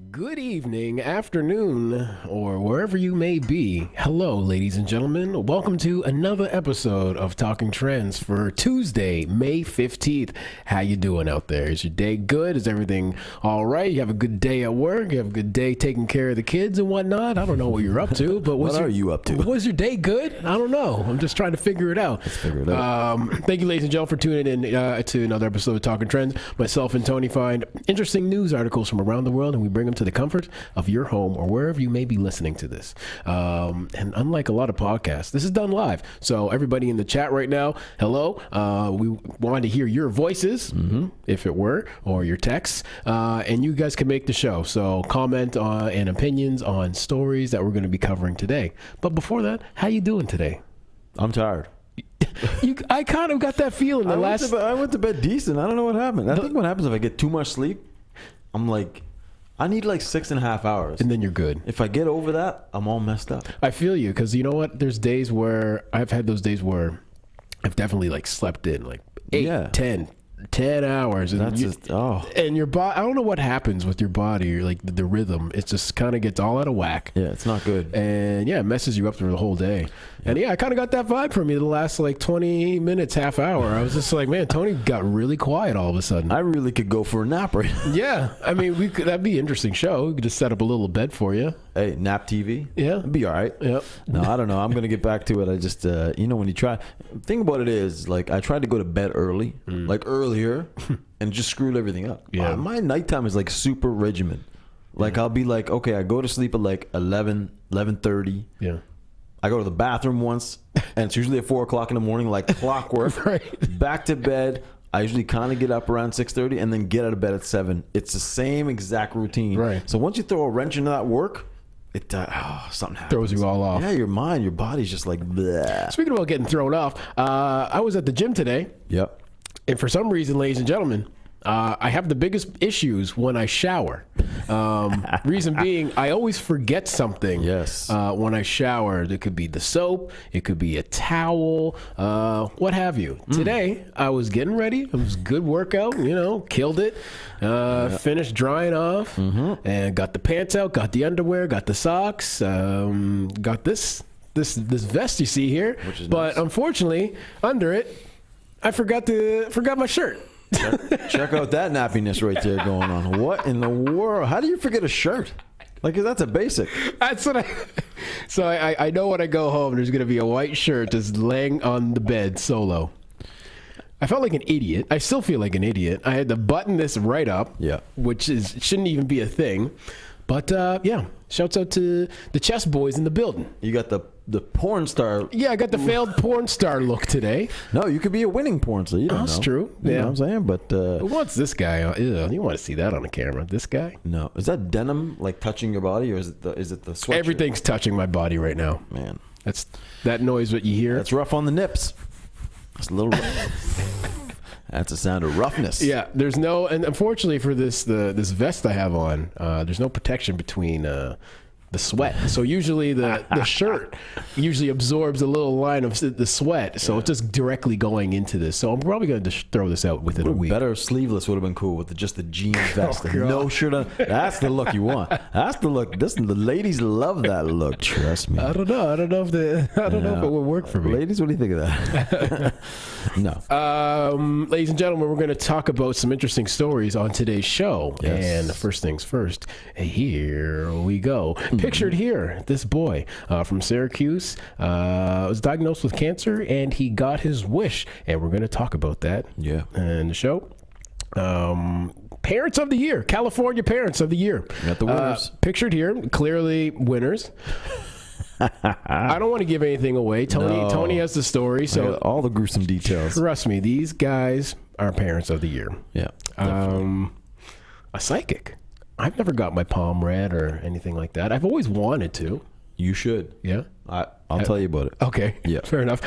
Good evening, afternoon, or wherever you may be. Hello, ladies and gentlemen. Welcome to another episode of Talking Trends for Tuesday, May 15th. How you doing out there? Is your day good? Is everything all right? You have a good day at work? You have a good day taking care of the kids and whatnot? I don't know what you're up to, but what are you up to? Was your day good? I don't know. I'm just trying to figure it out. Let's figure it out. Thank you, ladies and gentlemen, for tuning in to another episode of Talking Trends. Myself and Tony find interesting news articles from around the world, and we bring them to the comfort of your home or wherever you may be listening to this. And unlike a lot of podcasts, this is done live. So everybody in the chat right now, hello. We wanted to hear your voices, if it were, or your texts, and you guys can make the show. So comment on and opinions on stories that we're going to be covering today. But before that, how you doing today? I'm tired. I kind of got that feeling. I went to bed decent. I don't know what happened. I think what happens if I get too much sleep, I'm like, I need like 6.5 hours. And then you're good. If I get over that, I'm all messed up. I feel you, because you know what? There's days where I've had those days where I've definitely like slept in like 8, 10 hours. And that's and your body, I don't know what happens with your body, or like the rhythm. It just kind of gets all out of whack. Yeah, it's not good. And yeah, it messes you up through the whole day. And yeah, I kind of got that vibe from you the last like 20 minutes, half hour. I was just like, man, Tony got really quiet all of a sudden. I really could go for a nap right now. Yeah, I mean, that'd be an interesting show. We could just set up a little bed for you. Hey, nap TV? Yeah. It'd be all right. Yep. No, I don't know. I'm going to get back to it. I just, when you try, thing about it is, like, I tried to go to bed early, like earlier, and just screwed everything up. Yeah. My nighttime is like super regimen. Like, I'll be like, okay, I go to sleep at like 11:30. Yeah. I go to the bathroom once, and it's usually at 4 o'clock in the morning, like clockwork. Right. Back to bed. I usually kind of get up around 6:30 and then get out of bed at 7. It's the same exact routine. Right. So once you throw a wrench into that work, it something happens. Throws you all off. Yeah, your mind, your body's just like bleh. Speaking about getting thrown off, I was at the gym today. Yep. And for some reason, ladies and gentlemen, I have the biggest issues when I shower. Reason being, I always forget something. Yes. When I shower, it could be the soap, it could be a towel, what have you. Today, I was getting ready. It was a good workout. Killed it. Finished drying off, and got the pants out, got the underwear, got the socks, got this vest you see here. Which is but nice. Unfortunately, under it, I forgot my shirt. Check out that nappiness right there going on. What in the world? How do you forget a shirt? Like, that's a basic. That's what I know when I go home, there's going to be a white shirt just laying on the bed solo. I felt like an idiot. I still feel like an idiot. I had to button this right up, which shouldn't even be a thing. But yeah, shouts out to the chess boys in the building. You got the porn star. Yeah, I got the failed porn star look today. No, you could be a winning porn star. You don't know. That's true. You know what I'm saying? But who wants this guy? Ew, you want to see that on the camera? This guy? No. Is that denim like touching your body, or is it the sweatshirt? Everything's touching my body right now. Man, that's that noise. What you hear? That's rough on the nips. It's a little rough. That's a sound of roughness. Yeah, there's no, and unfortunately for this vest I have on, there's no protection between the sweat. So usually the shirt usually absorbs a little line of the sweat, so it's just directly going into this. So I'm probably going to just throw this out within a week. Better sleeveless would have been cool with just the jean vest and no shirt on. That's the look you want. That's the look. The ladies love that look. Trust me. I don't know. I don't know if it would work for me. Ladies, what do you think of that? No. Ladies and gentlemen, we're going to talk about some interesting stories on today's show. Yes. And first things first, here we go. Pictured here, this boy from Syracuse was diagnosed with cancer, and he got his wish. And we're going to talk about that in the show. Parents of the Year, California Parents of the Year. Got the winners. Pictured here, clearly winners. I don't want to give anything away. Tony has the story, so all the gruesome details. Trust me, these guys are Parents of the Year. Yeah. A psychic. I've never got my palm read or anything like that. I've always wanted to. You should. Yeah. I'll tell you about it. Okay. Yeah. Fair enough.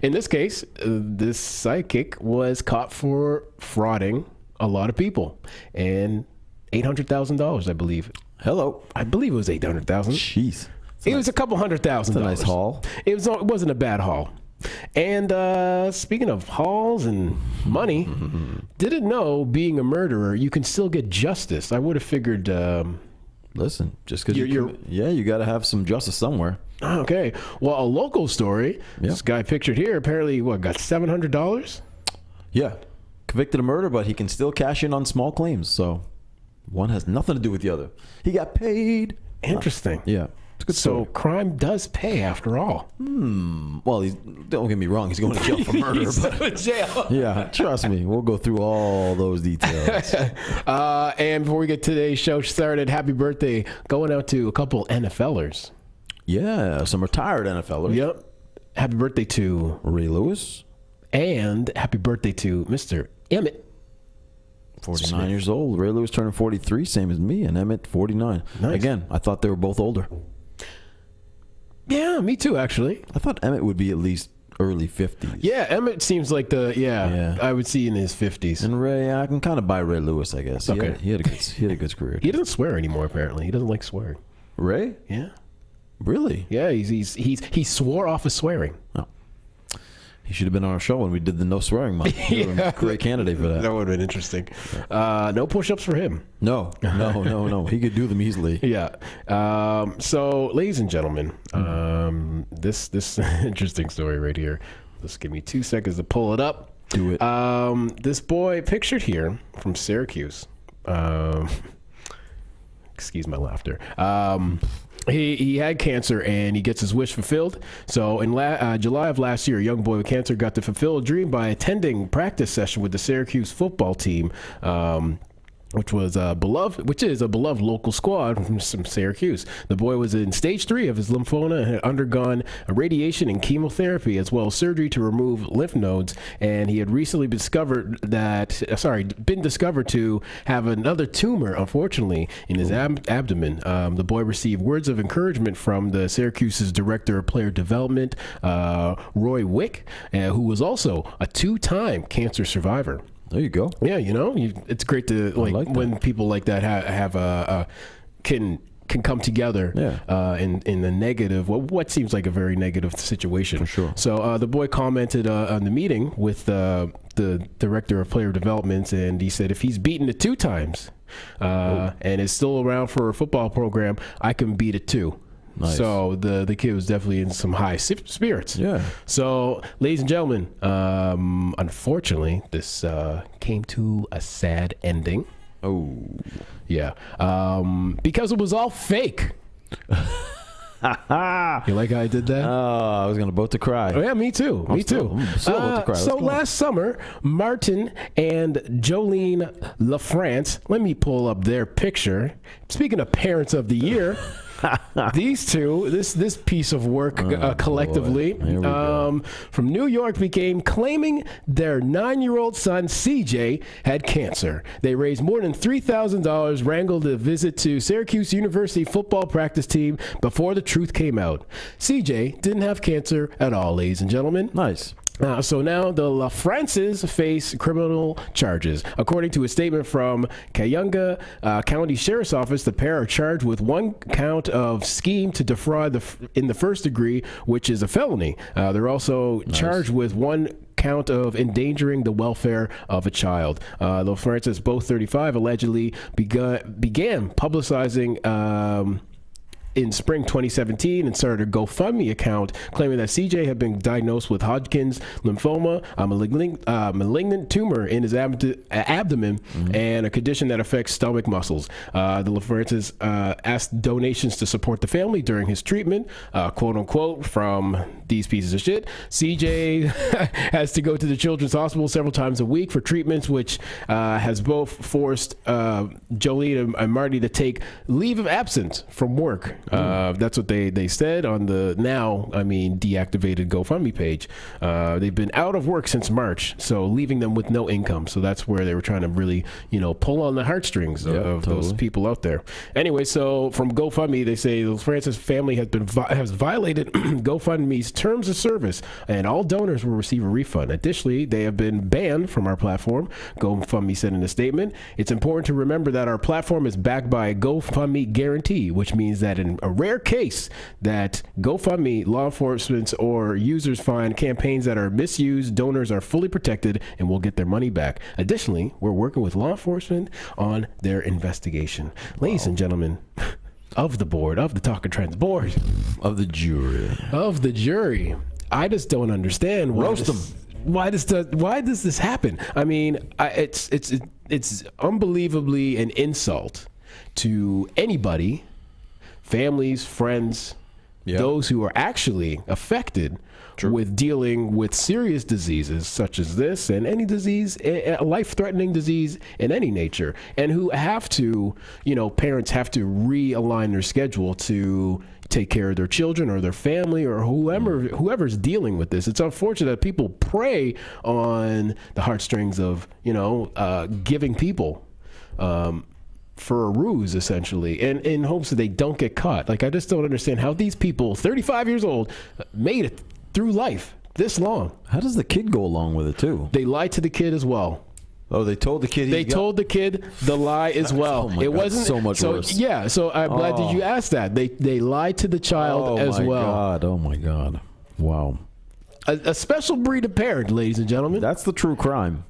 In this case, this psychic was caught for frauding a lot of people, and $800,000, I believe. Hello. I believe it was $800,000. Jeez. It was a couple $100,000. That's a nice haul. It wasn't a bad haul. And speaking of hauls and money, didn't know being a murderer, you can still get justice. I would have figured... Listen, just because you got to have some justice somewhere. Okay. Well, a local story. Yeah. This guy pictured here apparently, got $700? Yeah. Convicted of murder, but he can still cash in on small claims. So one has nothing to do with the other. He got paid. Interesting. Yeah. It's a good story. So crime does pay after all. Well, don't get me wrong. He's going to jail for murder. He's going to jail. Yeah, trust me. We'll go through all those details. And before we get today's show started, happy birthday going out to a couple NFLers. Yeah, some retired NFLers. Yep. Happy birthday to Ray Lewis. And happy birthday to Mr. Emmett. 49 years old. Ray Lewis turning 43, same as me, and Emmett 49. Nice. Again, I thought they were both older. Yeah, me too, actually. I thought Emmett would be at least early 50s. Yeah, Emmett seems like I would see in his 50s. And Ray, I can kind of buy Ray Lewis, I guess. Okay. He had a good career. He doesn't swear anymore, apparently. He doesn't like swearing. Ray? Yeah. Really? Yeah, he swore off of swearing. Oh. He should have been on our show when we did the no swearing month. Yeah. A great candidate for that. That would have been interesting. No push-ups for him. No. He could do them easily. Yeah. So, ladies and gentlemen, this interesting story right here. Just give me 2 seconds to pull it up. Do it. This boy pictured here from Syracuse. Excuse my laughter. He had cancer and he gets his wish fulfilled. So in July of last year, a young boy with cancer got to fulfill a dream by attending practice session with the Syracuse football team, which is a beloved local squad from Syracuse. The boy was in stage 3 of his lymphoma and had undergone a radiation and chemotherapy as well as surgery to remove lymph nodes. And he had recently been discovered to have another tumor, unfortunately, in his abdomen. The boy received words of encouragement from the Syracuse's director of player development, Roy Wick, who was also a 2-time cancer survivor. There you go. Yeah, it's great to like when people like that have can come together in a negative, what seems like a very negative situation. For sure. So the boy commented on the meeting with the director of player development, and he said if he's beaten it 2 times and is still around for a football program, I can beat it too. Nice. So the kid was definitely in some high spirits. Yeah. So, ladies and gentlemen, unfortunately, this came to a sad ending. Oh. Yeah. Because it was all fake. You like how I did that? I was going to boat to cry. Oh, yeah, me too. I'm still about to cry. So last summer, Martin and Jolene LaFrance, let me pull up their picture. Speaking of Parents of the Year, these two, this piece of work collectively from New York began claiming their 9-year-old son CJ had cancer. They raised more than $3,000, wrangled a visit to Syracuse University football practice team before the truth came out. CJ didn't have cancer at all, ladies and gentlemen. Nice. So now the LaFrances face criminal charges. According to a statement from Cayuga County Sheriff's Office, the pair are charged with 1 count of scheme to defraud in the first degree, which is a felony. They're also charged with 1 count of endangering the welfare of a child. The LaFrances, both 35, allegedly began publicizing in spring 2017 and started a GoFundMe account claiming that CJ had been diagnosed with Hodgkin's lymphoma, a malignant tumor in his abdomen, and a condition that affects stomach muscles. The LaFrances asked donations to support the family during his treatment, quote unquote, from these pieces of shit. CJ has to go to the Children's Hospital several times a week for treatments, which has both forced Jolene and Marty to take leave of absence from work. That's what they said on the deactivated GoFundMe page. They've been out of work since March, so leaving them with no income. So that's where they were trying to really, pull on the heartstrings of those people out there. Anyway, so from GoFundMe, they say the Francis family has violated GoFundMe's terms of service, and all donors will receive a refund. Additionally, they have been banned from our platform. GoFundMe said in a statement, "It's important to remember that our platform is backed by a GoFundMe guarantee, which means that an in a rare case that GoFundMe, law enforcement, or users find campaigns that are misused, donors are fully protected and will get their money back. Additionally, we're working with law enforcement on their investigation. Ladies and gentlemen, of the board, of the Talking Trends board, of the jury, I just don't understand why roast them. Why does this happen? I mean, it's unbelievably an insult to anybody, families, friends, those who are actually affected with dealing with serious diseases such as this and any disease, a life-threatening disease in any nature, and who have to, parents have to realign their schedule to take care of their children or their family or whoever's dealing with this. It's unfortunate that people prey on the heartstrings of, giving people for a ruse, essentially, and in hopes that they don't get caught. Like, I just don't understand how these people, 35 years old, made it through life this long. How does the kid go along with it, too? They lied to the kid as well. Oh, they told the kid told the kid the lie as well. Oh my God, wasn't so much worse. Yeah, so I'm glad that you asked that. They lied to the child as well. Oh my God. Wow. A special breed of parent, ladies and gentlemen. That's the true crime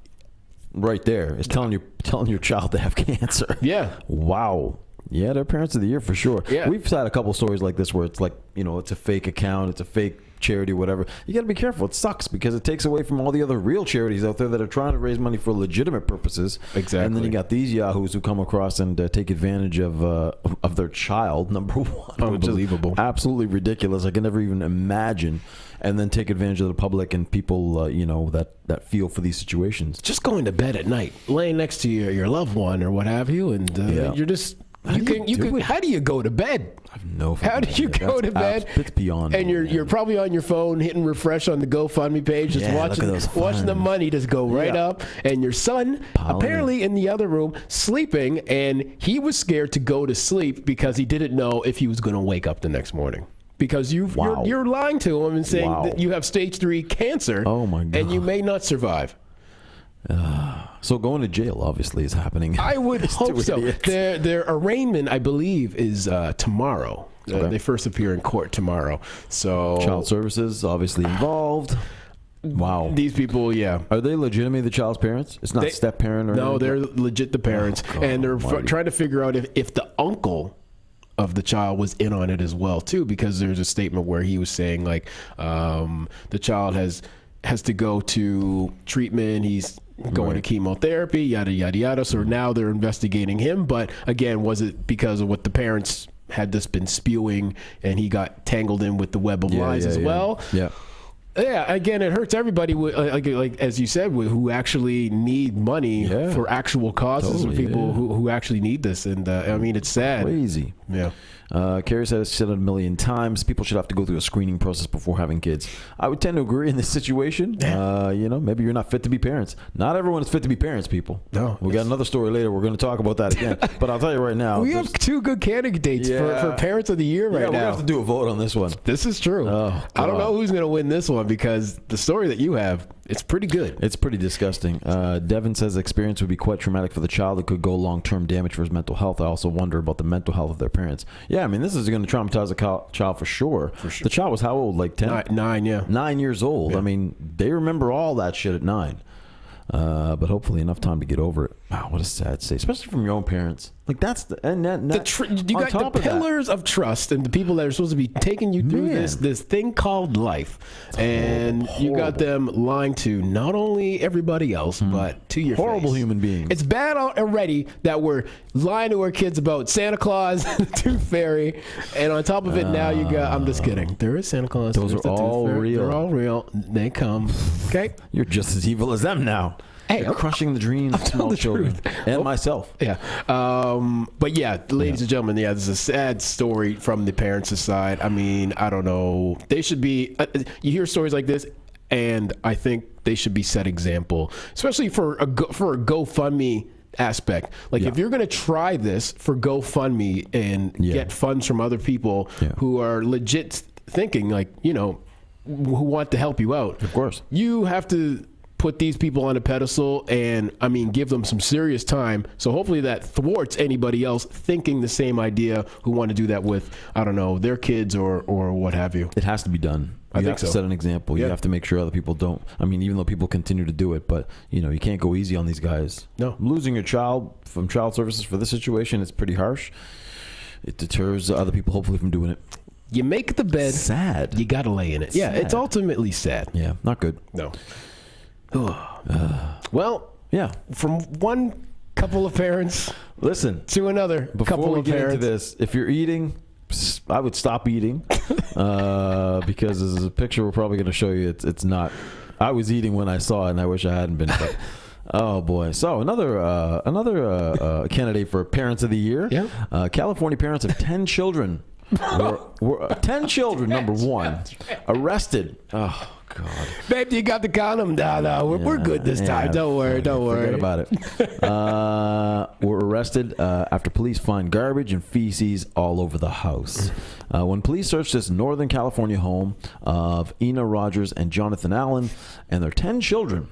right there. Is telling your child to have cancer. Yeah. Wow. Yeah, they're parents of the year for sure. Yeah. We've had a couple stories like this where it's like, it's a fake account, it's a fake charity, whatever. You got to be careful. It sucks because it takes away from all the other real charities out there that are trying to raise money for legitimate purposes. Exactly. And then you got these yahoos who come across and take advantage of their child, number one. Unbelievable. Absolutely ridiculous. I can never even imagine. And then take advantage of the public and people, that feel for these situations. Just going to bed at night, laying next to your loved one or what have you, and you're just... How do you go to bed? I have no. How do you go to bed? It's beyond. And you're probably on your phone hitting refresh on the GoFundMe page, just watching the money just go right up. And your son apparently in the other room sleeping, and he was scared to go to sleep because he didn't know if he was going to wake up the next morning. Because you're lying to him and saying that you have stage 3 cancer. Oh my God. And you may not survive. So going to jail obviously is happening. I would hope so. Their arraignment, I believe, is tomorrow. Okay. They first appear in court tomorrow. So child services obviously involved. Wow. These people, yeah. Are they legitimately the child's parents? It's not step parent or no, anything? they're legit the parents. God, and they're trying to figure out if the uncle of the child was in on it as well too, because there's a statement where he was saying like the child has to go to treatment. He's going to chemotherapy, yada, yada, yada. So now they're investigating him. But again, was it because of what the parents had just been spewing and he got tangled in with the web of lies as well? Yeah. Yeah, again, it hurts everybody, like as you said, who actually need money for actual causes, and people who actually need this. And I mean, it's sad. Crazy. Yeah. Carrie said it a million times. People should have to go through a screening process before having kids. I would tend to agree in this situation. Maybe you're not fit to be parents. Not everyone is fit to be parents, people. No. We got another story later. We're going to talk about that again. But I'll tell you right now. We have 2 good candidates for Parents of the Year right now. We're going to have to do a vote on this one. This is true. Oh, I don't know who's going to win this one because the story that you have, it's pretty good. It's pretty disgusting. Devin says the experience would be quite traumatic for the child. It could go long-term damage for his mental health. I also wonder about the mental health of their parents. Yeah, I mean, this is going to traumatize a child for sure. The child was how old? Like 10? 9, yeah. 9 years old. Yeah. I mean, they remember all that shit at 9. But hopefully enough time to get over it. Wow, what a sad state, especially from your own parents. Like that's you got the pillars of trust and the people that are supposed to be taking you through this thing called life, and you got them lying to not only everybody else but to your horrible face. Human beings. It's bad already that we're lying to our kids about Santa Claus, the Tooth Fairy, and on top of it now you got. I'm just kidding. There is Santa Claus. Those are all real. They're all real. They come. Okay. You're just as evil as them now. Hey, you're crushing the dreams of small children and myself. Yeah. But yeah, ladies and gentlemen, this is a sad story from the parents' side. I mean, I don't know. They should be, you hear stories like this, and I think they should be set example, especially for a GoFundMe aspect. Like if you're going to try this for GoFundMe and get funds from other people who are legit thinking like, who want to help you out. Of course. You have to put these people on a pedestal and, I mean, give them some serious time. So hopefully that thwarts anybody else thinking the same idea who want to do that with, I don't know, their kids or what have you. It has to be done. You have to set an example. You have to make sure other people don't. I mean, even though people continue to do it, but you can't go easy on these guys. No. Losing your child from child services for this situation is pretty harsh. It deters other people, hopefully, from doing it. You make the bed. Sad. You got to lay in it. Yeah, it's ultimately sad. Yeah, not good. No. Well, yeah. From one couple of parents, listen, to another couple of parents. Before we get into this, if you're eating, I would stop eating because there's a picture we're probably going to show you. It's not. I was eating when I saw it, and I wish I hadn't been. But, oh boy! So another candidate for Parents of the Year. Yeah. California parents of 10 children. were 10 children. Number one, arrested. Oh God, babe, you got to count them. No, we're good this time. Don't worry. Forget about it. Were arrested after police find garbage and feces all over the house. When police searched this Northern California home of Ina Rogers and Jonathan Allen and their 10 children,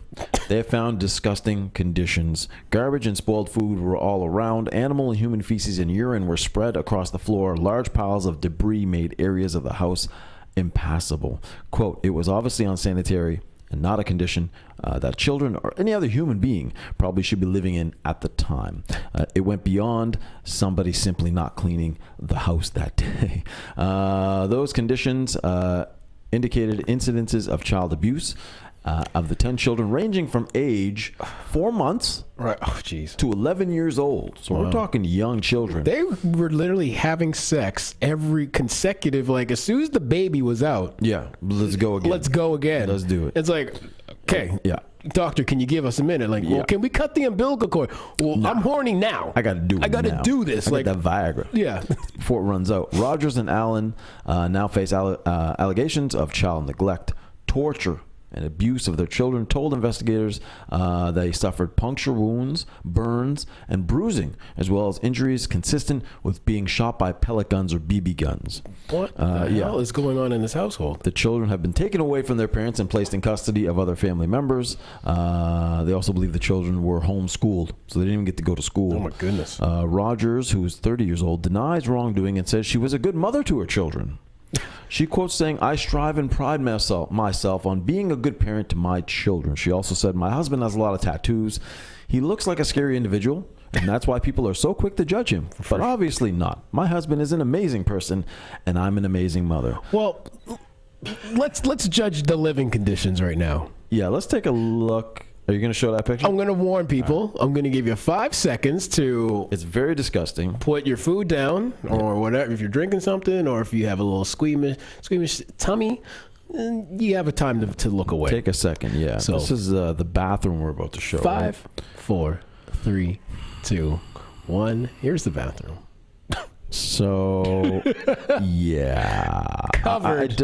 they have found disgusting conditions. Garbage and spoiled food were all around. Animal and human feces and urine were spread across the floor. Large piles of debris made areas of the house impassable. Quote, it was obviously unsanitary and not a condition that children or any other human being probably should be living in at the time. It went beyond somebody simply not cleaning the house that day. Those conditions indicated incidences of child abuse of the 10 children ranging from age 4 months to 11 years old. So we're talking young children. They were literally having sex every consecutive, like as soon as the baby was out. Yeah, let's go again. Let's do it. It's like, okay, doctor, can you give us a minute? Like, well, can we cut the umbilical cord? Well, I'm horny now. I got to do it. I got to do this. I like that Viagra. Yeah. Before it runs out. Rogers and Allen now face allegations of child neglect, torture, and abuse of their children. Told investigators they suffered puncture wounds, burns, and bruising, as well as injuries consistent with being shot by pellet guns or BB guns. What the hell is going on in this household? The children have been taken away from their parents and placed in custody of other family members. They also believe the children were homeschooled, so they didn't even get to go to school. Oh my goodness. Rogers, who is 30 years old, denies wrongdoing and says she was a good mother to her children. She quotes saying, I strive and pride myself on being a good parent to my children. She also said, my husband has a lot of tattoos. He looks like a scary individual, and that's why people are so quick to judge him. But obviously not. My husband is an amazing person, and I'm an amazing mother. Well, let's judge the living conditions right now. Yeah, let's take a look. Are you going to show that picture? I'm going to warn people. I'm going to give you 5 seconds to... It's very disgusting. Put your food down or whatever. If you're drinking something or if you have a little squeamish tummy, you have a time to look away. Take a second, yeah. So this is the bathroom we're about to show. 5, 4, 3, 2, 1. Here's the bathroom. So, yeah. Covered.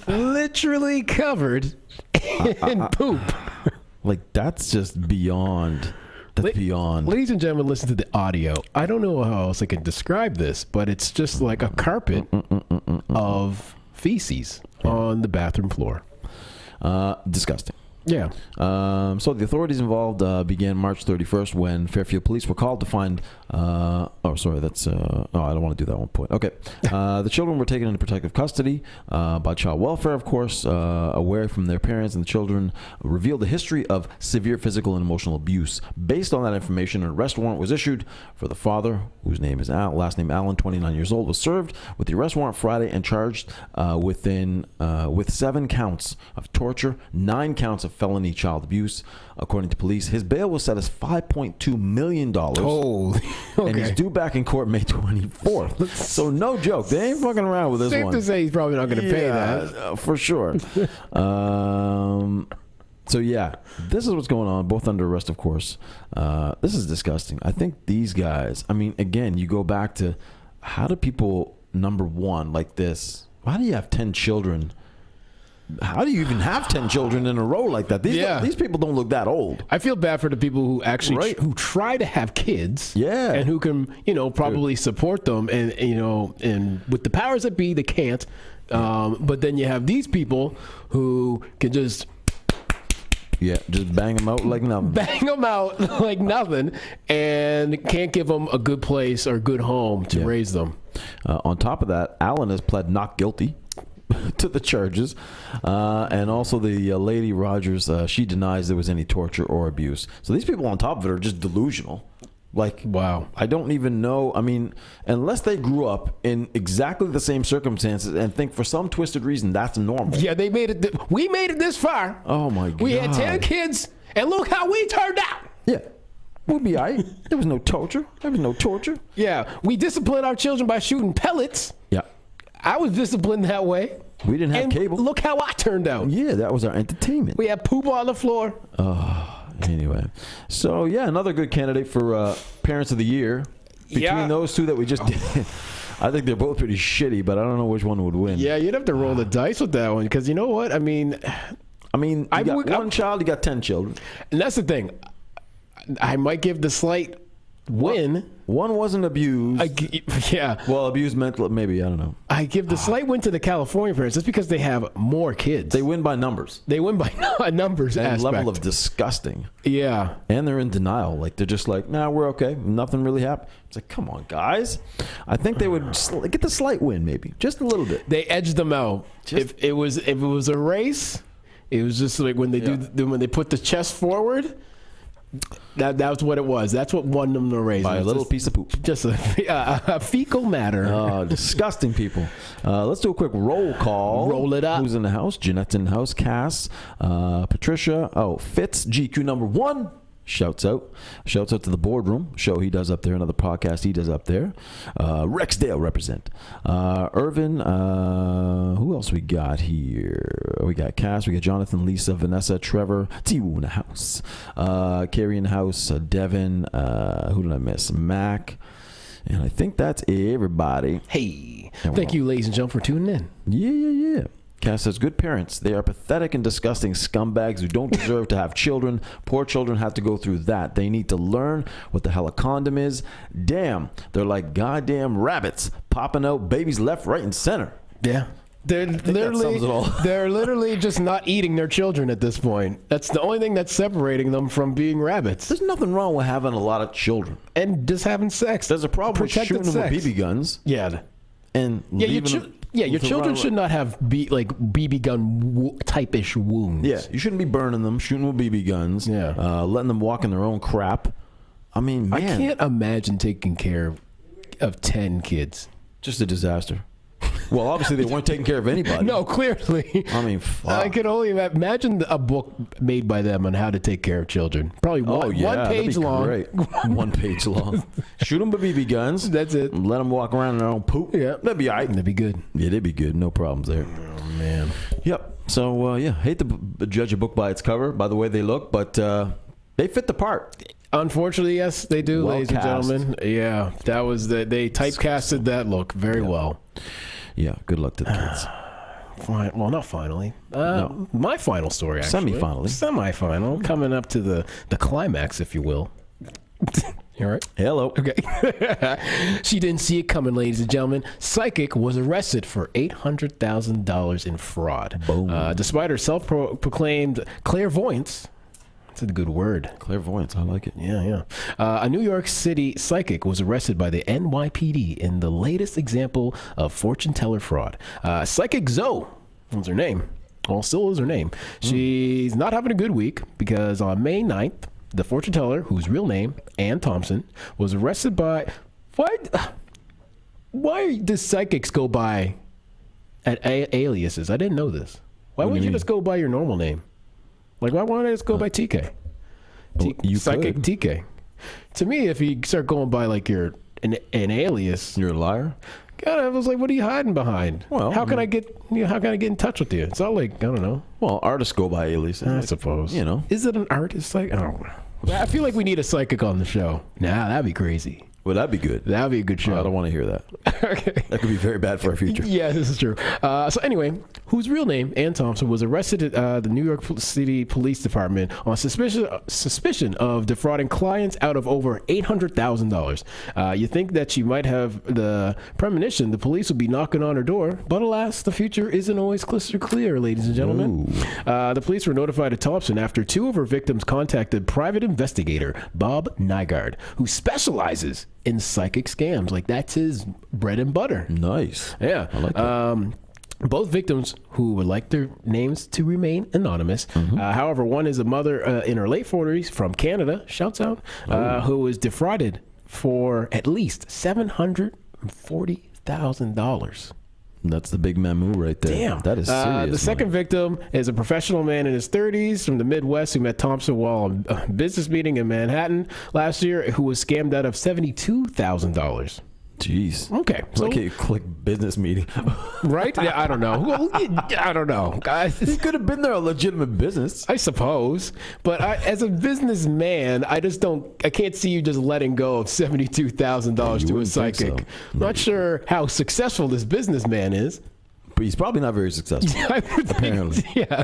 Literally covered in poop. Like, that's just beyond. That's beyond. Ladies and gentlemen, listen to the audio. I don't know how else I can describe this, but it's just like a carpet of feces on the bathroom floor. Disgusting. Yeah. So the authorities involved began March 31st when Fairfield police were called to find. I don't want to do that one point. Okay. The children were taken into protective custody by child welfare, of course, away from their parents, and the children revealed a history of severe physical and emotional abuse. Based on that information, an arrest warrant was issued for the father, whose name is last name Allen, 29 years old, was served with the arrest warrant Friday and charged with 7 counts of torture, 9 counts of felony child abuse. According to police, his bail was set as $5.2 million. Oh, okay. And he's due back in court May 24th. So no joke. They ain't fucking around with this one. Safe to say he's probably not going to pay that. For sure. So yeah, this is what's going on, both under arrest, of course. This is disgusting. I think these guys, again, you go back to how do people, number one, like this, why do you have 10 children? How do you even have 10 children in a row like that? These people don't look that old. I feel bad for the people who actually who try to have kids. Yeah. And who can, probably support them. And, and with the powers that be, they can't. But then you have these people who can just Yeah, just bang them out like nothing. Bang them out like nothing, and can't give them a good place or good home to raise them. On top of that, Allen has pled not guilty to the charges, and also the lady Rogers, she denies there was any torture or abuse. So these people on top of it are just delusional. Like, wow. I don't even know. I mean, unless they grew up in exactly the same circumstances and think for some twisted reason that's normal. Yeah, they made it. We made it this far. Oh my God. We had 10 kids, and look how we turned out. Yeah. We'll be all right. There was no torture. There was no torture. Yeah, we disciplined our children by shooting pellets. Yeah. I was disciplined that way. We didn't have and cable. Look how I turned out. Yeah, that was our entertainment. We had poop on the floor. Anyway, so yeah, another good candidate for Parents of the Year. Between those two that we just did, I think they're both pretty shitty, but I don't know which one would win. Yeah, you'd have to roll the dice with that one because you know what? I mean, you got one child, you got 10 children. And that's the thing. I might give the slight win. One wasn't abused. Yeah. Well, abused mental, maybe, I don't know. I give the slight win to the California parents just because they have more kids. They win by numbers. They win by numbers and aspect. Level of disgusting. Yeah. And they're in denial. Like, they're just like, nah, we're okay. Nothing really happened. It's like, come on, guys. I think they would get the slight win, maybe. Just a little bit. They edged them out. If it was a race, it was just like when they when they put the chest forward. That's what it was. That's what won them the race. By a little piece of poop. Just a fecal matter. Oh, disgusting people. Let's do a quick roll call. Roll it up. Who's in the house? Jeanette's in the house. Cass, Patricia. Oh, Fitz, GQ number 1. Shouts out to the boardroom show he does up there, another podcast he does up there. Rexdale represent. Irvin, who else we got here? We got Cass, we got Jonathan, Lisa, Vanessa, Trevor, Tiwu in the house. Carrie in the house, Devin, who did I miss? Mac. And I think that's everybody. Hey, thank you, ladies and gentlemen, for tuning in. Yeah. Cass says, good parents. They are pathetic and disgusting scumbags who don't deserve to have children. Poor children have to go through that. They need to learn what the hell a condom is. Damn, they're like goddamn rabbits popping out babies left, right, and center. Yeah. They're literally just not eating their children at this point. That's the only thing that's separating them from being rabbits. There's nothing wrong with having a lot of children. And just having sex. There's a problem with shooting them with BB guns. Yeah. And your children should not have BB gun type-ish wounds. Yeah, you shouldn't be burning them, shooting with BB guns. Yeah, letting them walk in their own crap. I mean, man, I can't imagine taking care of 10 kids. Just a disaster. Well, obviously they weren't taking care of anybody. No, clearly. I mean, fuck. I can only imagine a book made by them on how to take care of children. Probably one page long. Great. 1 page long. Shoot them with BB guns. That's it. Let them walk around in their own poop. Yeah, that'd be all right. That'd be good. Yeah, they'd be good. No problems there. Oh man. Yep. So hate to judge a book by its cover, by the way they look, but they fit the part. Unfortunately, yes, they do, ladies and gentlemen. Yeah, that was they typecasted that look very well. Yeah, good luck to the kids. Well, not finally. No. My final story, actually. Semi-final. Coming up to the climax, if you will. You all right? Hello. Okay. She didn't see it coming, ladies and gentlemen. Psychic was arrested for $800,000 in fraud. Boom. Despite her self-proclaimed clairvoyance. That's a good word. Clairvoyance, I like it. Yeah. A New York City psychic was arrested by the NYPD in the latest example of fortune teller fraud. Psychic Zoe was her name. Well, still is her name. She's not having a good week because on May 9th, the fortune teller, whose real name, Ann Thompson, was arrested by... Why does psychics go by at aliases? I didn't know this. Why wouldn't you just go by your normal name? Like, why won't I just go by TK? You Psychic could. TK. To me, if you start going by like an alias, you're a liar. God, I was like, what are you hiding behind? Well, how can I get in touch with you? It's not like, I don't know. Well, artists go by aliases. I suppose. You know, is it an artist? Like, I don't know. I feel like we need a psychic on the show. Nah, that'd be crazy. Well, that'd be good. That'd be a good show. I don't want to hear that. Okay. That could be very bad for our future. Yeah, this is true. So anyway, whose real name, Ann Thompson, was arrested at the New York City Police Department on suspicion of defrauding clients out of over $800,000. You think that she might have the premonition the police would be knocking on her door, but alas, the future isn't always crystal clear, ladies and gentlemen. The police were notified of Thompson after two of her victims contacted private investigator Bob Nygaard, who specializes in psychic scams. Like, that's his bread and butter. Nice. Yeah. I like that. Both victims, who would like their names to remain anonymous. However, one is a mother in her late 40s from Canada, shouts out, who was defrauded for at least $740,000. That's the big mamu right there. Damn. That is serious. The second victim is a professional man in his 30s from the Midwest who met Thompson while on a business meeting in Manhattan last year, who was scammed out of $72,000. Jeez. Okay. So, like you click business meeting. Right? Yeah, I don't know. Well, I don't know. He could have been there a legitimate business. I suppose. But as a businessman, I can't see you just letting go of $72,000 to a psychic. So. Not sure how successful this businessman is. But he's probably not very successful. I would apparently. think, yeah.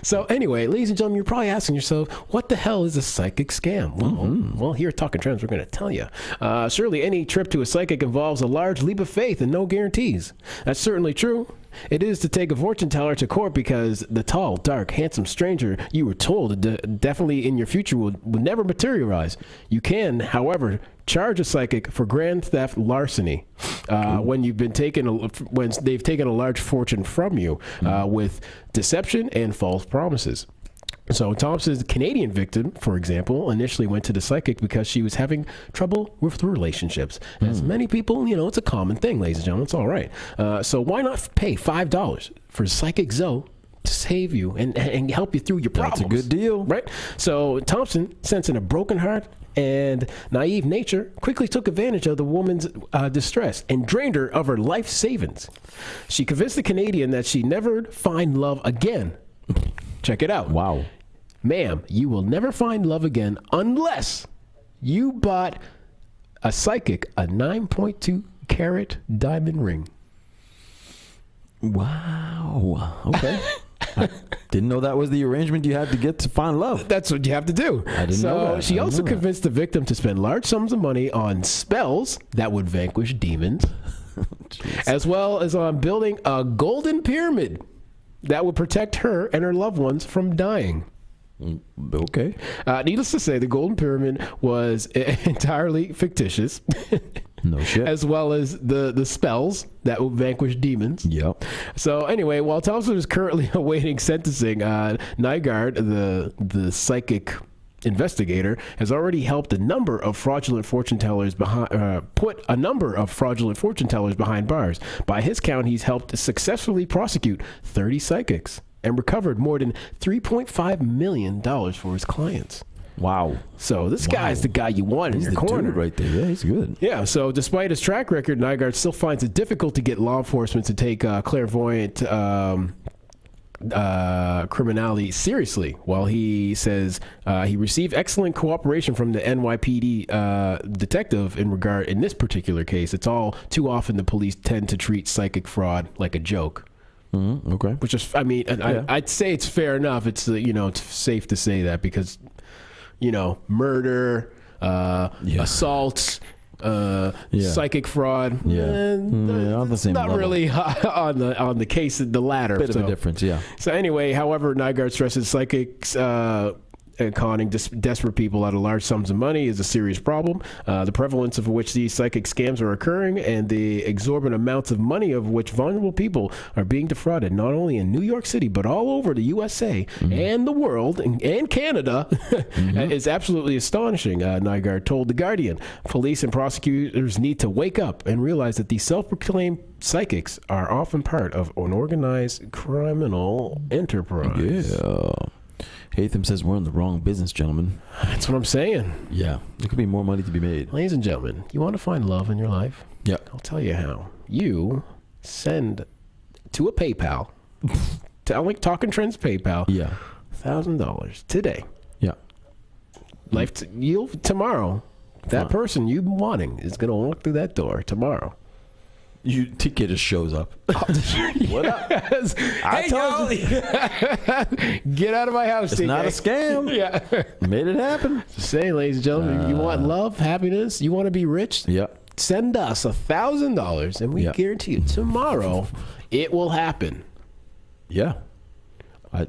So anyway, ladies and gentlemen, you're probably asking yourself, what the hell is a psychic scam? Well, here at Talking Trends, we're going to tell you. Surely any trip to a psychic involves a large leap of faith and no guarantees. That's certainly true. It is to take a fortune teller to court because the tall, dark, handsome stranger you were told definitely in your future will never materialize. You can, however, charge a psychic for grand theft larceny when they've taken a large fortune from you with deception and false promises. So Thompson's Canadian victim, for example, initially went to the psychic because she was having trouble with relationships. As many people, it's a common thing, ladies and gentlemen. It's all right. So why not pay $5 for Psychic Zoe to save you and help you through your problems? That's a good deal. Right? So Thompson, sensing a broken heart and naive nature, quickly took advantage of the woman's distress and drained her of her life savings. She convinced the Canadian that she'd never find love again. Check it out. Wow. Ma'am, you will never find love again unless you bought a psychic a 9.2 carat diamond ring. Wow. Okay. I didn't know that was the arrangement you had to get to find love. That's what you have to do. I didn't know that. She also convinced the victim to spend large sums of money on spells that would vanquish demons, as well as on building a golden pyramid that would protect her and her loved ones from dying. Okay. Needless to say, the Golden Pyramid was entirely fictitious. No shit. As well as the spells that will vanquish demons. Yep. So anyway, while Thompson is currently awaiting sentencing, Nygaard, the psychic investigator, has already helped a number of fraudulent fortune tellers behind bars. By his count, he's helped successfully prosecute 30 psychics and recovered more than $3.5 million for his clients. Wow. So this guy's the guy you want in your corner. Dude right there. Yeah, he's good. Yeah, so despite his track record, Nygaard still finds it difficult to get law enforcement to take clairvoyant criminality seriously. While he says he received excellent cooperation from the NYPD detective in this particular case, it's all too often the police tend to treat psychic fraud like a joke. Okay. Which is, I'd say it's fair enough. It's it's safe to say that because murder, assaults, psychic fraud. On the same not level. really on the case of the latter. Bit of a difference, yeah. So anyway, however, Nygaard stresses psychics conning desperate people out of large sums of money is a serious problem. The prevalence of which these psychic scams are occurring and the exorbitant amounts of money of which vulnerable people are being defrauded, not only in New York City, but all over the USA and the world and Canada, is absolutely astonishing. Nygaard told The Guardian, police and prosecutors need to wake up and realize that these self-proclaimed psychics are often part of an organized criminal enterprise. Yeah. Hatham says we're in the wrong business, gentlemen. That's what I'm saying. Yeah. There could be more money to be made. Ladies and gentlemen, you want to find love in your life? Yeah. I'll tell you how. You send to a PayPal, Talking Trends PayPal, $1,000 today. Yeah. You'll tomorrow that person you've been wanting is going to walk through that door tomorrow. TK just shows up. What up? Yes. I told you. Get out of my house, It's TK. not a scam. Yeah. Made it happen. Say, ladies and gentlemen, you want love, happiness, you want to be rich? Yep. Send us $1,000 and we guarantee you tomorrow it will happen. Yeah.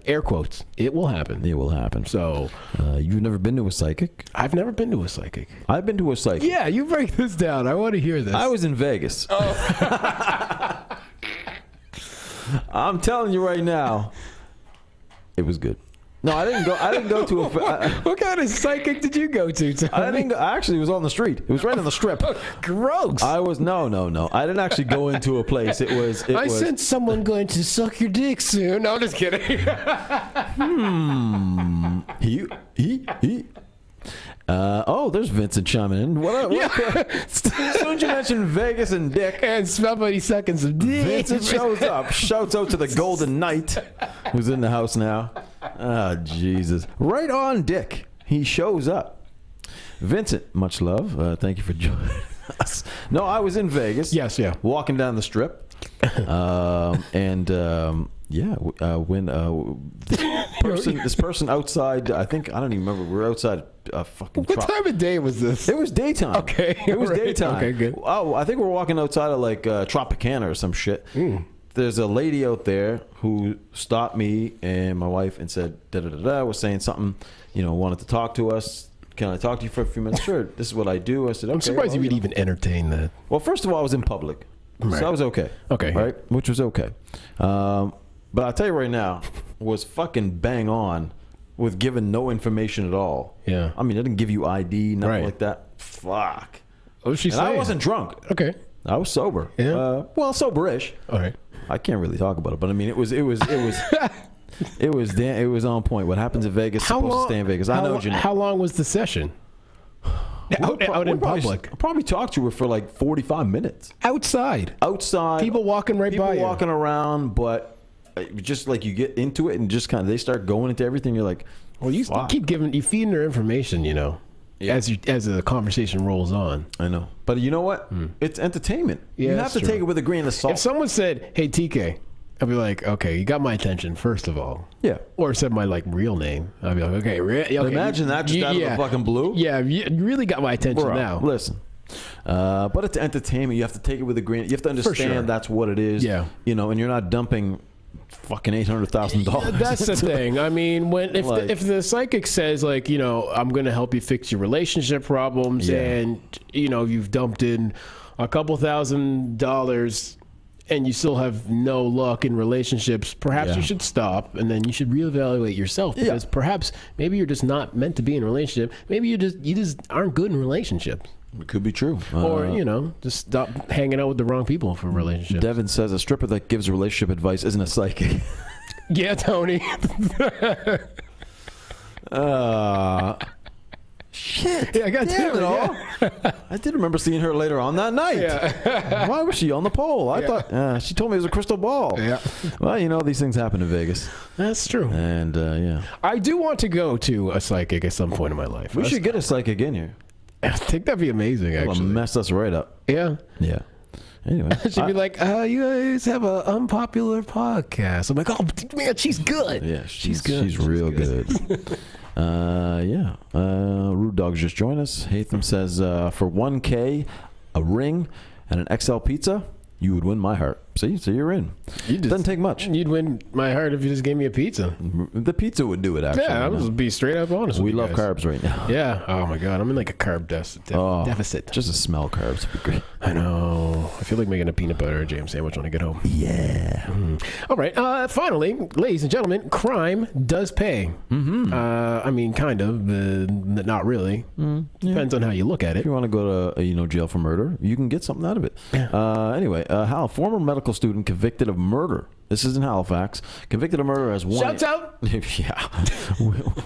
Air quotes. It will happen. It will happen. So, you've never been to a psychic? I've never been to a psychic. I've been to a psychic. Yeah, you break this down. I want to hear this. I was in Vegas. Oh. I'm telling you right now, it was good. No, I didn't go. I didn't go to a. What kind of psychic did you go to, Tony? I didn't go. Actually, it was on the street. It was right on the strip. Gross. I was no. I didn't actually go into a place. It was. I sense someone going to suck your dick soon. No, I'm just kidding. He. Oh, there's Vincent chiming in. What as soon as you mentioned Vegas and Dick, And somebody sucking some dick. Vincent shows up. Shouts out to the Golden Knight, who's in the house now. Oh, Jesus. Right on, Dick. He shows up. Vincent, much love. Thank you for joining us. No, I was in Vegas. Yes, yeah. Walking down the strip. When this person outside, I don't even remember. We were outside fucking What time of day was this? It was daytime. Okay, It was right. daytime. Okay, good. Oh, I think we're walking outside of like Tropicana or some shit. There's a lady out there who stopped me and my wife and said, da-da-da-da, was saying something, wanted to talk to us. Can I talk to you for a few minutes? Sure. This is what I do. I said, okay. I'm surprised you would even entertain that. Well, first of all, I was in public. Right. So I was okay. Okay. Right? Which was okay. But I'll tell you right now, was fucking bang on with giving no information at all. Yeah. I mean, I didn't give you ID, nothing Right. like that. Fuck. What was she And saying? I wasn't drunk. Okay. I was sober. Yeah. Well, soberish. All right. I can't really talk about it, but I mean, it was on point. What happens in Vegas is supposed to stay in Vegas. I know what you know. How long was the session? Out in public. Probably talked to her for like 45 minutes. Outside. People walking right by you. People walking around, but just like you get into it and just kind of they start going into everything. You're like, Well, you keep feeding her information, Yeah. as the conversation rolls on. I know. But you know what? It's entertainment. Yeah, you have that's to true. take it with a grain of salt. If someone said, "Hey, TK," I'd be like, "Okay, you got my attention, first of all." Yeah. Or said my real name. I'd be like, "Okay, okay." Imagine that just out of the fucking blue. Yeah, you really got my attention Bro, now. Listen. But it's entertainment. You have to take it with a grain. You have to understand sure. that's what it is. Yeah. And you're not dumping fucking $800,000. That's the thing. I mean, if the psychic says like, I'm going to help you fix your relationship problems, and you've dumped in a couple $1,000 and you still have no luck in relationships, perhaps you should stop and then you should reevaluate yourself, because perhaps maybe you're just not meant to be in a relationship. Maybe you just aren't good in relationships. It could be true. Or, just stop hanging out with the wrong people for relationships. Devin says a stripper that gives relationship advice isn't a psychic. Yeah, Tony. Shit. Yeah, I got damn to it all. I did remember seeing her later on that night. Yeah. Why was she on the pole? I thought she told me it was a crystal ball. Yeah. Well, these things happen in Vegas. That's true. And I do want to go to a psychic at some point in my life. we should get a psychic in here. I think that'd be amazing, It'll actually. mess us right up. Yeah. Yeah. Anyway. She'd be like, you guys have an unpopular podcast. I'm like, oh, man, she's good. Yeah, she's good. She's real good. Rude Dogs just joined us. Hatham says, for $1K, a ring, and an XL pizza, you would win my heart. See, so you're in. Doesn't take much. You'd win my heart if you just gave me a pizza. The pizza would do it, actually. Yeah, I'm just be straight up honest with We you love guys. carbs right now. Yeah. Oh, my God. I'm in like a carb deficit. Just to smell carbs would be great. I know. I feel like making a peanut butter or jam sandwich when I get home. Yeah. All right. Finally, ladies and gentlemen, crime does pay. Mm-hmm. I mean, kind of. Not really. Depends on how you look at If it. you want to go to jail for murder, you can get something out of it. Yeah. Anyway, Hal, former medical student convicted of murder This is in Halifax. Convicted of murder as one. Shouts out. Yeah.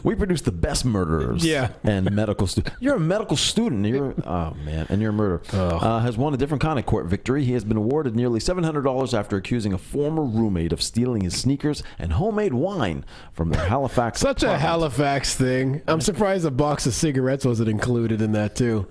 We produce the best murderers. Yeah. And medical students. You're a medical student. Oh, man. And you're a murderer. Has won a different kind of court victory. He has been awarded nearly $700 after accusing a former roommate of stealing his sneakers and homemade wine from their Halifax Such apartment. a Halifax thing. I'm surprised a box of cigarettes wasn't included in that, too.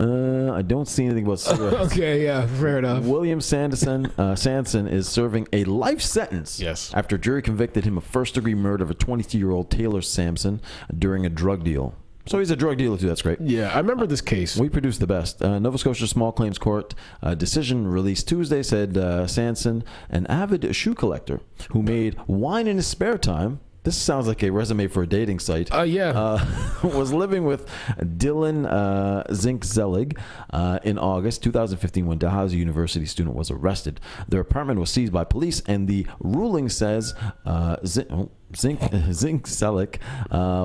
I don't see anything about cigarettes. Okay, yeah, fair enough. William Sanderson is serving a life sentence after a jury convicted him of first-degree murder of a 22-year-old Taylor Sampson during a drug deal. So he's a drug dealer, too. That's great. Yeah, I remember this case. We produce the best. Nova Scotia Small Claims Court decision released Tuesday said Sanson, an avid shoe collector who made wine in his spare time. This sounds like a resume for a dating site. Was living with Dylan Zinkzelig in August 2015 when Dalhousie University student was arrested. Their apartment was seized by police, and the ruling says Zinkzelig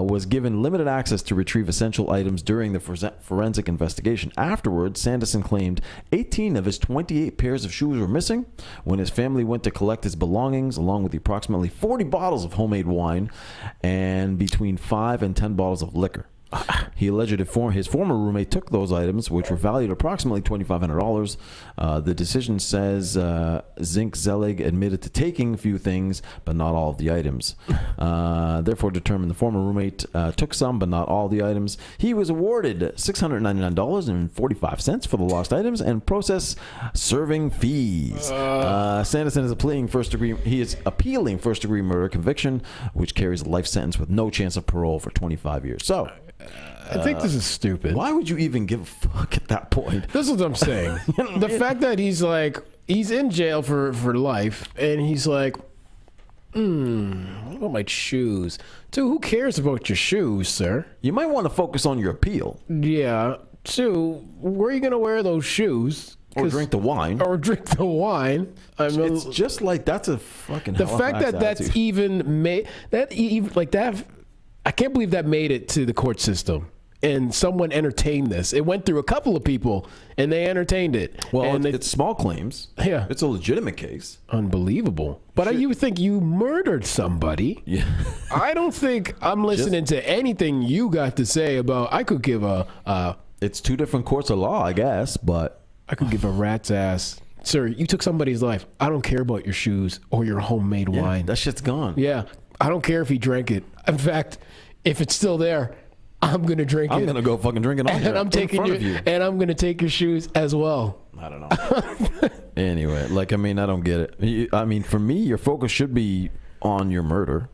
was given limited access to retrieve essential items during the forensic investigation. Afterwards, Sanderson claimed 18 of his 28 pairs of shoes were missing when his family went to collect his belongings, along with the approximately 40 bottles of homemade wine and between 5 and 10 bottles of liquor. He alleged his former roommate took those items, which were valued at approximately $2,500. The decision says Zinkzelig admitted to taking a few things, but not all of the items. Therefore, determined the former roommate took some, but not all the items. He was awarded $699.45 for the lost items and process serving fees. Sanderson is appealing first-degree murder conviction, which carries a life sentence with no chance of parole for 25 years. So. I think this is stupid. Why would you even give a fuck at that point? This is what I'm saying. The fact that he's in jail for life, and he's like, what about my shoes? Dude, who cares about your shoes, sir? You might want to focus on your appeal. Yeah. Two, where are you going to wear those shoes? Or drink the wine. It's just like that's a fucking the fact that attitude. That's even made that even like that. I can't believe that made it to the court system and someone entertained this. It went through a couple of people and they entertained it. Well, and it's small claims. Yeah. It's a legitimate case. Unbelievable. But you would think you murdered somebody. Yeah. I don't think I'm listening to anything you got to say about, I could give it's two different courts of law, I guess, but. I could give a rat's ass. Sir, you took somebody's life. I don't care about your shoes or your homemade wine. That shit's gone. Yeah. I don't care if he drank it. In fact, if it's still there, I'm gonna drink it. I'm gonna go fucking drink it on and I'm taking you, and I'm gonna take your shoes as well. I don't know. Anyway, I don't get it. For me, your focus should be on your murder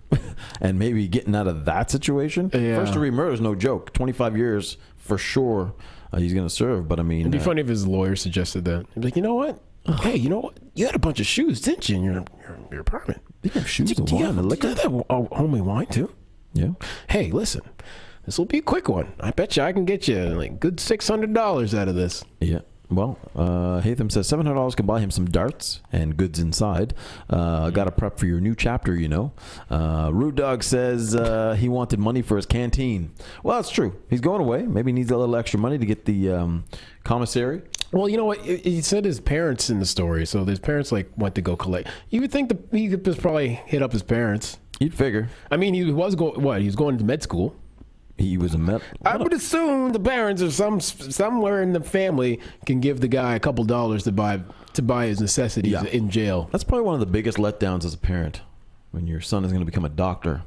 and maybe getting out of that situation. Yeah. First-degree murder is no joke. 25 years for sure. He's gonna serve, but it'd be funny if his lawyer suggested that. He'd be like, you know what? Hey, you know what? You had a bunch of shoes, didn't you, in your apartment? You have shoes and wine and liquor? You have homemade wine, too? Yeah. Hey, listen. This will be a quick one. I bet you I can get you good $600 out of this. Yeah. Well, Hatham says $700 can buy him some darts and goods inside. Got to prep for your new chapter, you know. Rude Dog says he wanted money for his canteen. Well, it's true. He's going away. Maybe he needs a little extra money to get the commissary. Well, you know what? He said his parents in the story, so his parents went to go collect. You would think he could just probably hit up his parents. You'd figure. He was going. What? He was going to med school. He was a med. I would assume the parents or somewhere in the family can give the guy a couple dollars to buy his necessities in jail. That's probably one of the biggest letdowns as a parent when your son is going to become a doctor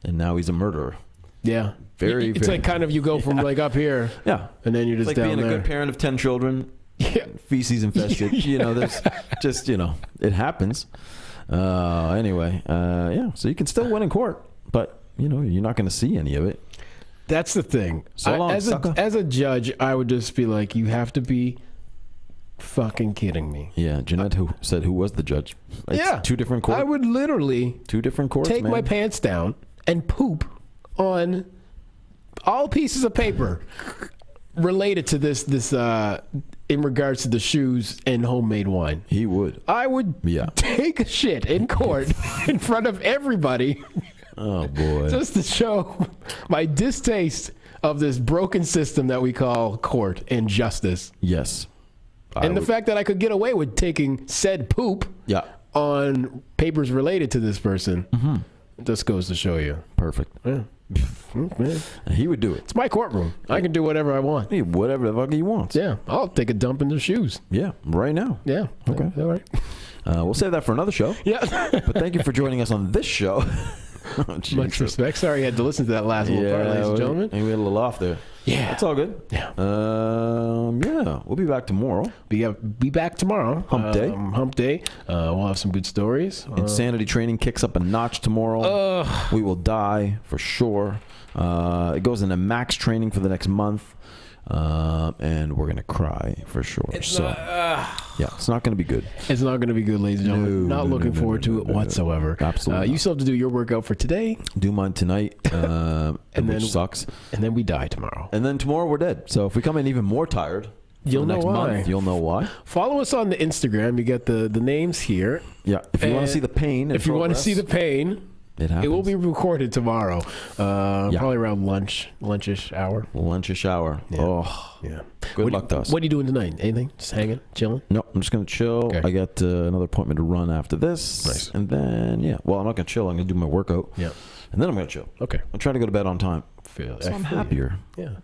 and now he's a murderer. Yeah. It's like kind of you go from up here. Yeah. And then you're just down there. Like being a good parent of 10 children. Yeah. Feces infested. There's just, it happens. Anyway, so you can still win in court, but, you're not going to see any of it. That's the thing. So long, as a judge, I would just be like, you have to be fucking kidding me. Yeah, Jeanette who was the judge. It's two different courts. I would literally two different courts, take my pants down and poop on all pieces of paper related to this in regards to the shoes and homemade wine. He would. I would take a shit in court in front of everybody. Oh, boy. Just to show my distaste of this broken system that we call court and justice. Yes. The fact that I could get away with taking said poop on papers related to this person. It just goes to show you. Perfect. Yeah. Man. He would do it. It's my courtroom. I can do whatever I want. Hey, whatever the fuck he wants. Yeah, I'll take a dump in their shoes. Yeah, right now. Yeah. Okay. All right. We'll save that for another show. Yeah. But thank you for joining us on this show. Much respect. Sorry you had to listen to that last little part, ladies and gentlemen. And we had a little off there. Yeah. It's all good. Yeah. Yeah. We'll be back tomorrow. Be back tomorrow. Hump day. Hump day. We'll have some good stories. Insanity training kicks up a notch tomorrow. We will die for sure. It goes into max training for the next month. And we're going to cry for sure. Yeah, it's not going to be good. It's not going to be good, ladies and gentlemen. Not looking forward to it whatsoever. Absolutely. You still have to do your workout for today. Do mine tonight, which sucks. And then we die tomorrow. And then tomorrow we're dead. So if we come in even more tired, you'll know why. You'll know why. Follow us on the Instagram. You get the names here. Yeah. If you want to see the pain. If you want to see the pain. It will be recorded tomorrow, probably around lunchish hour. Lunchish hour. Yeah. Oh, yeah. Good luck to us. What are you doing tonight? Anything? Just hanging, chilling? No, I'm just gonna chill. Okay. I got another appointment to run after this. Nice. And then well, I'm not gonna chill. I'm gonna do my workout. Yeah. And then I'm gonna chill. Okay. I'm trying to go to bed on time. I'm happier. Yeah.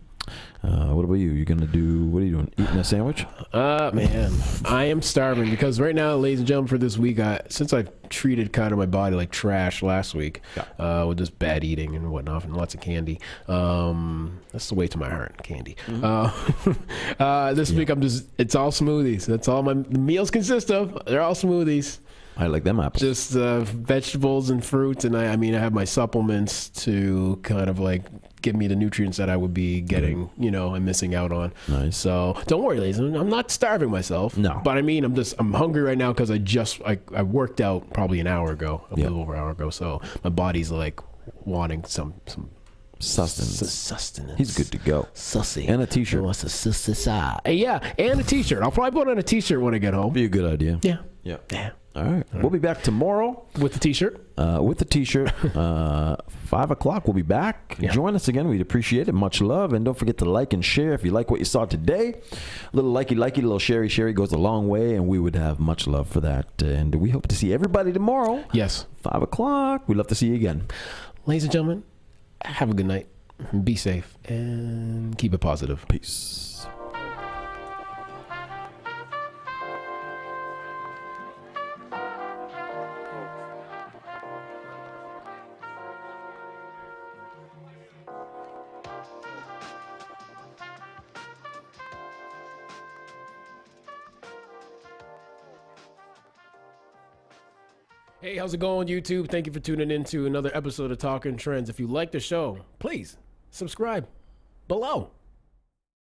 What about you? You gonna do? What are you doing? Eating a sandwich? Man, I am starving because right now, ladies and gentlemen, for this week, since I've treated kind of my body like trash last week, with just bad eating and whatnot, and lots of candy. That's the way to my heart, candy. This week it's all smoothies. That's all my meals consist of. They're all smoothies. I like them apples. Just vegetables and fruits, and I have my supplements to kind of like give me the nutrients that I would be getting, and missing out on. Nice. So don't worry, ladies. I'm not starving myself. No. But I mean, I'm hungry right now because I worked out probably an hour ago, a little over an hour ago. So my body's like wanting some sustenance. He's good to go. Sussy. And a t-shirt. He wants a sussy. Yeah, and a t-shirt. I'll probably put on a t-shirt when I get home. Be a good idea. Yeah. Yeah. All right. We'll be back tomorrow. With the t-shirt? With the t-shirt. 5 o'clock, we'll be back. Yeah. Join us again. We'd appreciate it. Much love. And don't forget to like and share if you like what you saw today. Little likey, little sherry goes a long way. And we would have much love for that. And we hope to see everybody tomorrow. Yes. 5 o'clock. We'd love to see you again. Ladies and gentlemen, have a good night. Be safe. And keep it positive. Peace. Hey, how's it going, YouTube? Thank you for tuning in to another episode of Talking Trends. If you like the show, please subscribe below.